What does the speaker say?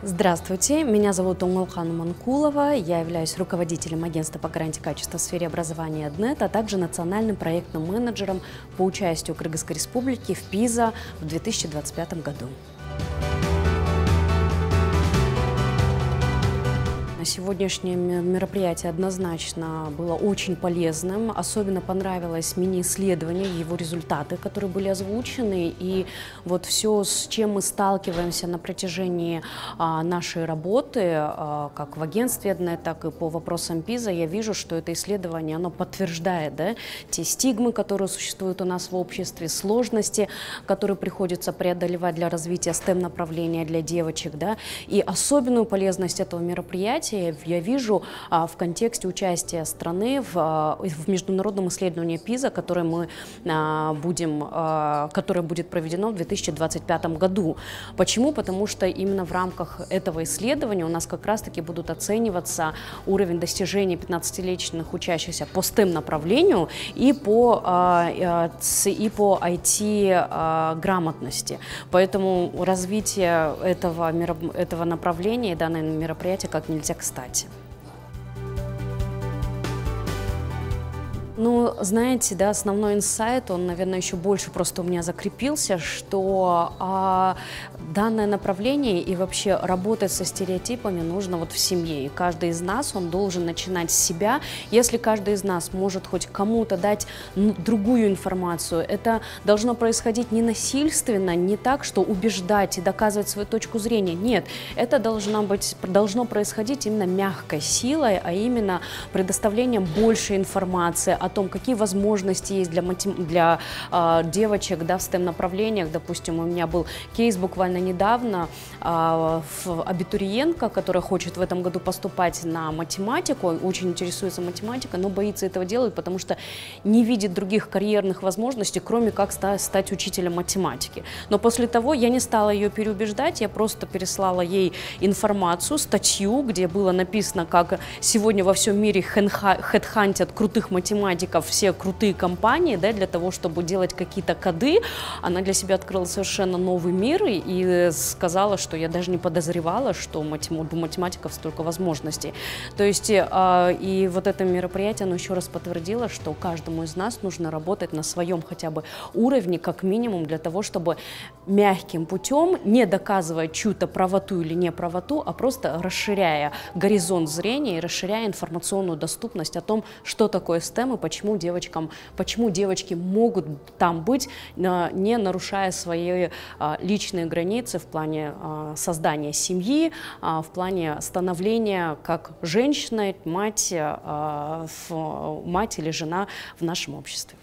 Здравствуйте, меня зовут Умалхан Манкулова, я являюсь руководителем агентства по гарантии качества в сфере образования ДНЕТ, а также национальным проектным менеджером по участию Кыргызской Республики в ПИЗа в 2025 году. Сегодняшнее мероприятие однозначно было очень полезным. Особенно понравилось мини-исследование, его результаты, которые были озвучены. И вот все, с чем мы сталкиваемся на протяжении нашей работы, как в агентстве ДНЕТ, так и по вопросам ПИЗа, я вижу, что это исследование, оно подтверждает, те стигмы, которые существуют у нас в обществе, сложности, которые приходится преодолевать для развития STEM-направления для девочек. И особенную полезность этого мероприятия я вижу в контексте участия страны в международном исследовании ПИЗа, которое будет проведено в 2025 году. Почему? Потому что именно в рамках этого исследования у нас как раз-таки будут оцениваться уровень достижений 15-летних учащихся по STEM-направлению и по IT-грамотности. Поэтому развитие этого направления и данное мероприятие как нельзя кстати. Ну, знаете, основной инсайт, он, наверное, еще больше просто у меня закрепился, что данное направление и вообще работать со стереотипами нужно в семье. И каждый из нас, он должен начинать с себя. Если каждый из нас может хоть кому-то дать другую информацию, это должно происходить не насильственно, не так, что убеждать и доказывать свою точку зрения. Нет, это должно происходить именно мягкой силой, а именно предоставлением больше информации о том, какие возможности есть для девочек в STEM-направлениях. Допустим, у меня был кейс буквально недавно, абитуриентка, которая хочет в этом году поступать на математику, очень интересуется математикой, но боится этого делать, потому что не видит других карьерных возможностей, кроме как стать учителем математики. Но после того я не стала ее переубеждать, я просто переслала ей информацию, статью, где было написано, как сегодня во всем мире хедхантят крутых математиков, все крутые компании, для того, чтобы делать какие-то коды. Она для себя открыла совершенно новый мир и сказала, что я даже не подозревала, что у математиков столько возможностей. То есть и вот это мероприятие, оно еще раз подтвердило, что каждому из нас нужно работать на своем хотя бы уровне, как минимум, для того, чтобы мягким путем, не доказывая чью-то правоту или неправоту, а просто расширяя горизонт зрения и расширяя информационную доступность о том, что такое STEM и почему девочки могут там быть, не нарушая свои личные границы в плане создания семьи, в плане становления как женщины, мать или жена в нашем обществе.